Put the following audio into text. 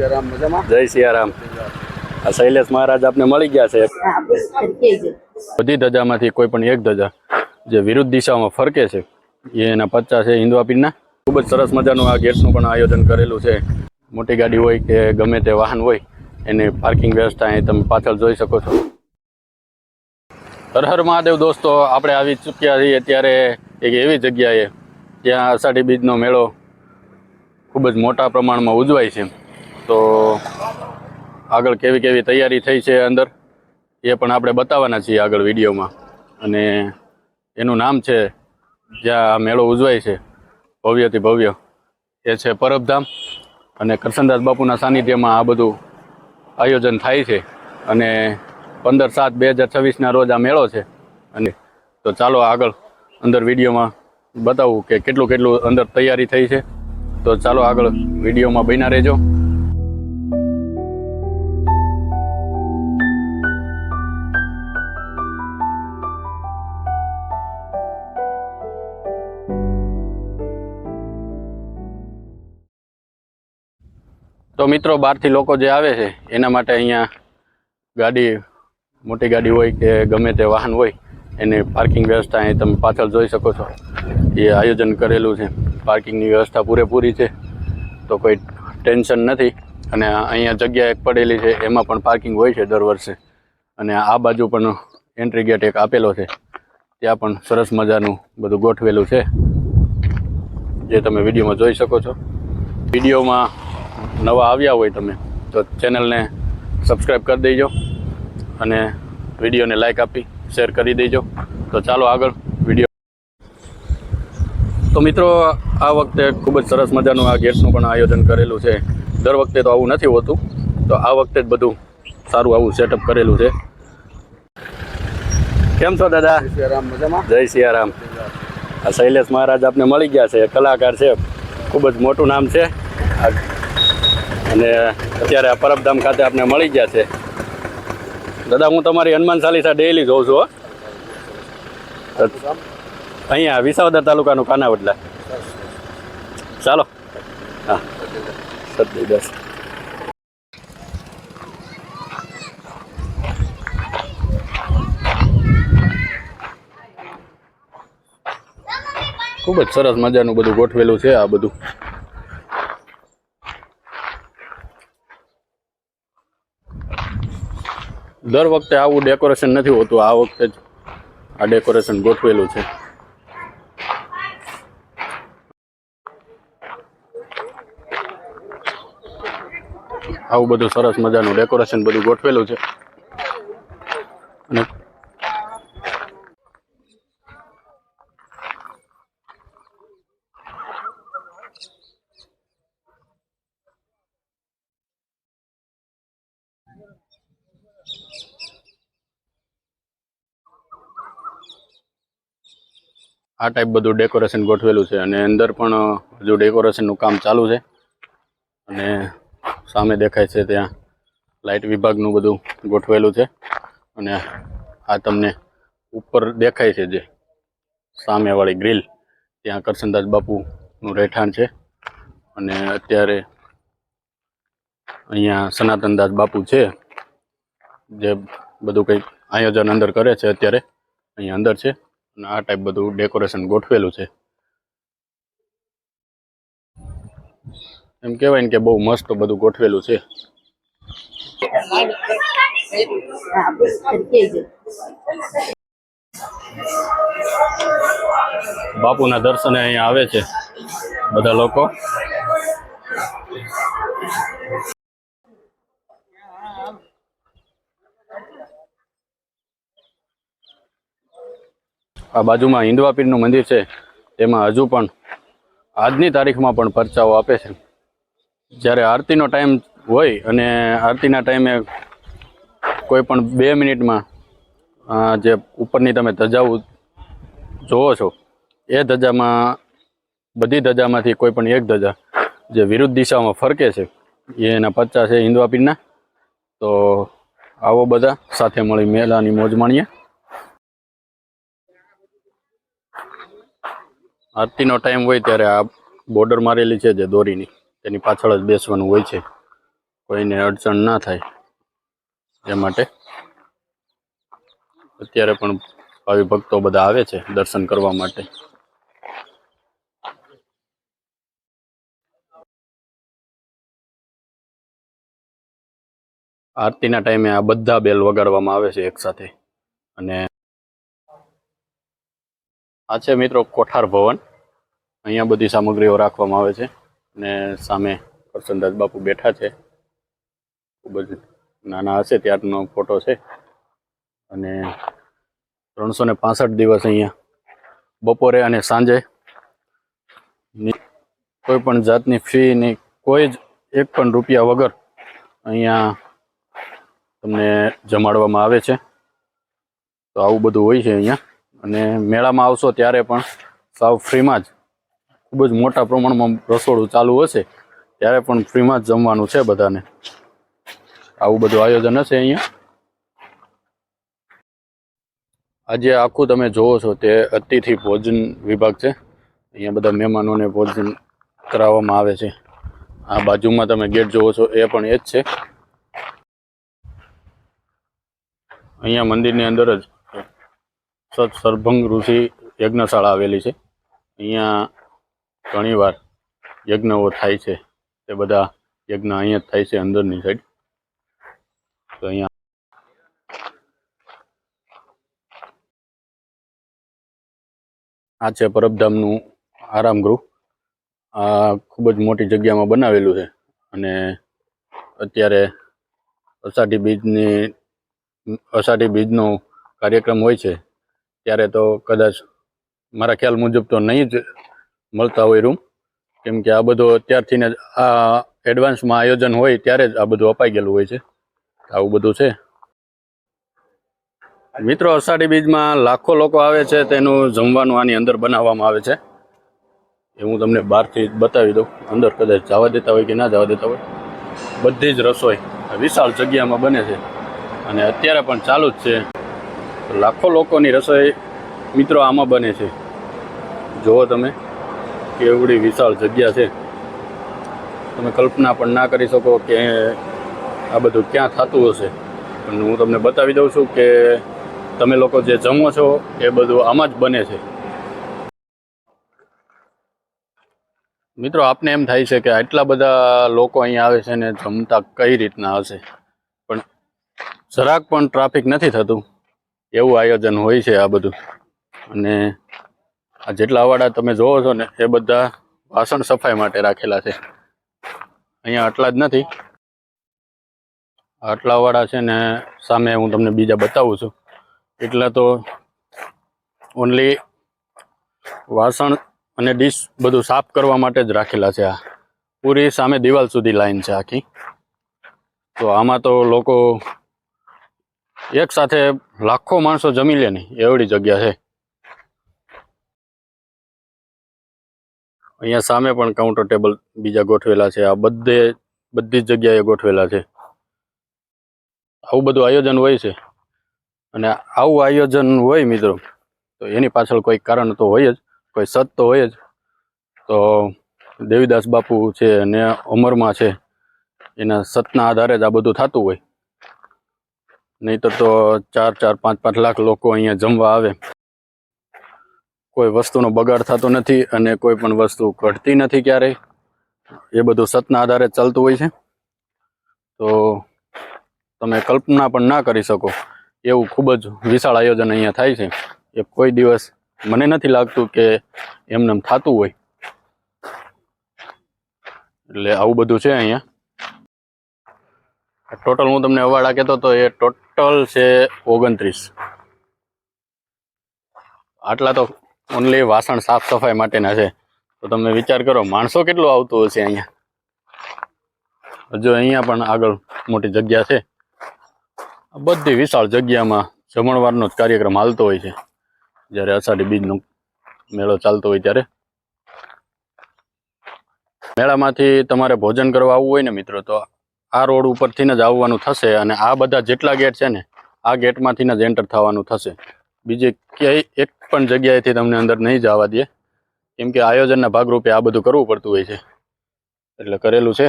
જય સિયારામ। આ શૈલેષ મહારાજ આપને મળી ગયા છે। બધી ધજામાંથી કોઈ પણ એક ધજા જે વિરુદ્ધ દિશામાં ફરકે છે એના પચ્ચા છે હિન્દવા પીરના। ખૂબ જ સરસ મજાનું આ ગેટનું પણ આયોજન કરેલું છે। મોટી ગાડી હોય કે ગમે તે વાહન હોય એની પાર્કિંગ વ્યવસ્થા અહીં તમે પાછળ જોઈ શકો છો। હર હર મહાદેવ દોસ્તો, આપણે આવી ચૂક્યા છીએ અત્યારે એક એવી જગ્યાએ ત્યાં અષાઢી બીજનો મેળો ખૂબ જ મોટા પ્રમાણમાં ઉજવાય છે। તો આગળ કેવી કેવી તૈયારી થઈ છે અંદર એ પણ આપણે બતાવવાના છીએ આગળ વિડીયોમાં। અને એનું નામ છે જ્યાં આ મેળો ઉજવાય છે ભવ્યથી ભવ્ય, એ છે પરબધામ। અને કરશનદાસ બાપુના સાનિધ્યમાં આ બધું આયોજન થાય છે। અને 15/7/2026ના રોજ આ મેળો છે। અને તો ચાલો આગળ અંદર વિડીયોમાં બતાવું કે કેટલું અંદર તૈયારી થઈ છે। તો ચાલો આગળ વિડીયોમાં બન્યા રહેજો। તો મિત્રો, બહારથી લોકો જે આવે છે એના માટે અહીંયા ગાડી, મોટી ગાડી હોય કે ગમે તે વાહન હોય એની પાર્કિંગ વ્યવસ્થા અહીં તમે પાછળ જોઈ શકો છો। એ આયોજન કરેલું છે, પાર્કિંગની વ્યવસ્થા પૂરેપૂરી છે, તો કોઈ ટેન્શન નથી। અને અહીંયા જગ્યા એક પડેલી છે એમાં પણ પાર્કિંગ હોય છે દર વર્ષે। અને આ બાજુ પણ એન્ટ્રી ગેટ એક આપેલો છે, ત્યાં પણ સરસ મજાનું બધું ગોઠવેલું છે જે તમે વિડીયોમાં જોઈ શકો છો। વિડીયોમાં નવા આવ્યા હોય તમે તો ચેનલને સબસ્ક્રાઈબ કરી દેજો અને વિડીયોને લાઈક આપી શેર કરી દેજો। તો ચાલો આગળ વિડીયો। તો મિત્રો, આ વખતે ખૂબ જ સરસ મજાનું આ ગેટનું પણ આયોજન કરેલું છે। દર વખતે તો આવું નથી હોતું, તો આ વખતે જ બધું સારું આવું સેટઅપ કરેલું છે। કેમ છો દાદા? જય સિયારામ। આ શૈલેષ મહારાજ આપને મળી ગયા છે, કલાકાર છે, ખૂબ જ મોટું નામ છે। અને અત્યારે આ પરબધામ ખાતે આપને મળી ગયા છે। દાદા, હું તમારી હનુમાન ચાલીસા ડેઈલી જોઉં છું। અહીંયા વિસાવદર તાલુકાનું કાનાવડલા। ચાલો, હા, સત્ય બસ। ખૂબ જ સરસ મજાનું બધું ગોઠવેલું છે આ બધું। દર વખતે આવું ડેકોરેશન નથી હોતું, આ વખતે જ આ ડેકોરેશન ગોઠવેલું છે। આવું બધું સરસ મજાનું ડેકોરેશન બધું ગોઠવેલું છે। અને આ ટાઈપ બધું ડેકોરેશન ગોઠવેલું છે। અને અંદર પણ હજુ ડેકોરેશનનું કામ ચાલુ છે। અને સામે દેખાય છે ત્યાં લાઇટ વિભાગનું બધું ગોઠવેલું છે। અને આ તમને ઉપર દેખાય છે જે સામેવાળી ગ્રીલ, ત્યાં કરશનદાસ બાપુનું રહેઠાણ છે। અને અત્યારે અહીંયા સનાતનદાસ બાપુ છે જે બધું કંઈક આયોજન અંદર કરે છે, અત્યારે અહીંયા અંદર છે। અને આ ટાઈપ બધું ડેકોરેશન ગોઠવેલું છે। એમ કહેવાય ને કે બહુ મસ્ત બધું ગોઠવેલું છે। બાપુના દર્શને અહીંયા આવે છે બધા લોકો। આ બાજુમાં હિન્દવા પીરનું મંદિર છે, તેમાં હજુ પણ આજની તારીખમાં પણ પરચાઓ આપે છે। જ્યારે આરતીનો ટાઈમ હોય અને આરતીના ટાઈમે કોઈ પણ 2 મિનિટમાં જે ઉપરની તમે ધજાઓ જોવો છો એ ધજામાં, બધી ધજામાંથી કોઈ પણ એક ધજા જે વિરુદ્ધ દિશામાં ફરકે છે એના પચ્ચા છે હિન્દવા પીરના। તો આવો બધા સાથે મળી મેળાની મોજ માણીએ। આરતીનો ટાઈમ હોય ત્યારે આ બોર્ડર મારેલી છે જે દોરીની, તેની પાછળ જ બેસવાનું હોય છે। કોઈને અડચણ ના થાય એ માટે અત્યારે પણ ભાવિ ભક્તો બધા આવે છે દર્શન કરવા માટે. આરતીના ટાઈમે આ બધા બેલ વગાડવામાં આવે છે એકસાથે. અને આ છે મિત્રો કોઠાર ભવન. અહીંયા બધી સામગ્રીઓ રાખવામાં આવે છે અને સામે કરશનદાસ બાપુ બેઠા છે. ખૂબ જ નાના હશે ત્યારનો ફોટો છે. અને 365 દિવસ અહીંયા બપોરે અને સાંજે કોઈ પણ જાતની ફી ની કોઈ જ એક પણ રૂપિયા વગર અહીંયા તમને જમાડવામાં આવે છે. તો આવું બધું હોય છે અહીંયા. અને મેળામાં આવશો ત્યારે પણ સાવ ફ્રીમાં જ ખૂબ જ મોટા પ્રમાણમાં રસોડું ચાલુ હશે ત્યારે પણ ફ્રીમાં જ જમવાનું છે બધાને. આવું બધું આયોજન હશે અહીંયા. આજે આખું તમે જોવો છો તે અતિથિ ભોજન વિભાગ છે. અહીંયા બધા મહેમાનોને ભોજન કરાવવામાં આવે છે. આ બાજુમાં તમે ગેટ જોવો છો એ પણ એ જ છે. અહીંયા મંદિરની અંદર જ સત સરભંગ ઋષિ યજ્ઞશાળા આવેલી છે. અહીંયા ઘણીવાર યજ્ઞઓ થાય છે. તે બધા યજ્ઞ અહીંયા જ થાય છે અંદરની સાઈડ. તો અહીંયા આ છે પરબધામનું આરામ ગૃહ. આ ખૂબ જ મોટી જગ્યામાં બનાવેલું છે. અને અત્યારે અષાઢી બીજનો કાર્યક્રમ હોય છે ત્યારે તો કદાચ મારા ખ્યાલ મુજબ તો નહીં જ મળતા હોય રૂમ. કેમ કે આ બધું અત્યારથી જ આ એડવાન્સમાં આયોજન હોય ત્યારે જ આ બધું અપાઈ ગયેલું હોય છે. આવું બધું છે મિત્રો. અષાઢી બીજમાં લાખો લોકો આવે છે. તેનું જમવાનું આની અંદર બનાવવામાં આવે છે. એ હું તમને બહારથી બતાવી દઉં. અંદર કદાચ જવા દેતા હોય કે ના જવા દેતા હોય. બધી જ રસોઈ વિશાળ જગ્યામાં બને છે અને અત્યારે પણ ચાલુ જ છે. લાખો લોકોની રસોઈ મિત્રો આમાં બને છે. જુઓ તમે કેવડી વિશાળ જગ્યા છે. તમે કલ્પના પણ ના કરી શકો કે આ બધું ક્યાં થતું હશે. પણ હું તમને બતાવી દઉં છું કે તમે લોકો જે જમો છો એ બધું આમાં જ બને છે. મિત્રો આપને એમ થાય છે કે આટલા બધા લોકો અહીંયા આવે છે ને જમતા કઈ રીતના હશે. પણ જરાક પણ ટ્રાફિક નથી થતું એવું આયોજન હોય છે આ બધું. અને આ જેટલા અવાડા તમે જોવો છો ને એ બધા વાસણ સફાઈ માટે રાખેલા છે. અહીંયા આટલા જ નથી, આટલા અવાડા છે ને સામે હું તમને બીજા બતાવું છું. એટલા તો ઓનલી વાસણ અને ડીશ બધું સાફ કરવા માટે જ રાખેલા છે. આ પૂરી સામે દિવાલ સુધી લાઈન છે આખી. તો આમાં તો લોકો એક સાથે લાખો માણસો જમી લે ને એવડી જગ્યા છે. અહીંયા સામે પણ કાઉન્ટર ટેબલ બીજા ગોઠવેલા છે. આ બધી જ જગ્યાએ ગોઠવેલા છે. આવું બધું આયોજન હોય છે. અને આવું આયોજન હોય મિત્રો તો એની પાછળ કોઈ કારણ તો હોય જ, કોઈ સત તો હોય જ. તો દેવીદાસ બાપુ છે અને અમરમાં છે એના સતના આધારે જ આ બધું થતું હોય. નહીંતર તો 4-4, 5-5 લાખ લોકો અહીંયા જમવા આવે. કોઈ વસ્તુનો બગાડ થતો નથી અને કોઈ પણ વસ્તુ ઘટતી નથી ક્યારેય. એ બધું સતના આધારે ચાલતું હોય છે. તો તમે કલ્પના પણ ના કરી શકો એવું ખૂબ જ વિશાળ આયોજન અહીંયા થાય છે. એ કોઈ દિવસ મને નથી લાગતું કે એમને થતું હોય. એટલે આવું બધું છે અહીંયા. ટોટલ હું તમને અવાડા કહેતો તો એ ટોટલ છે 29. આટલા તો ઓનલી વાસણ સાફ સફાઈ માટેના છે. તો તમે વિચાર કરો માણસો કેટલું આવતું હશે અહીંયા. હજુ અહીંયા પણ આગળ મોટી જગ્યા છે. બધી વિશાળ જગ્યામાં જમણવારનો જ કાર્યક્રમ હાલતો હોય છે જ્યારે અષાઢી બીજનો મેળો ચાલતો હોય ત્યારે. મેળામાંથી તમારે ભોજન કરવા આવવું હોય ને મિત્રો તો આ રોડ ઉપરથી જ આવવાનું થશે. અને આ બધા જેટલા ગેટ છે ને આ ગેટમાંથી જ એન્ટર થવાનું થશે. બીજી ક્યાંય એક પણ જગ્યાએથી તમને અંદર નહીં જવા દે. કેમ કે આયોજનના ભાગરૂપે આ બધું કરવું પડતું હોય છે. એટલે કરેલું છે.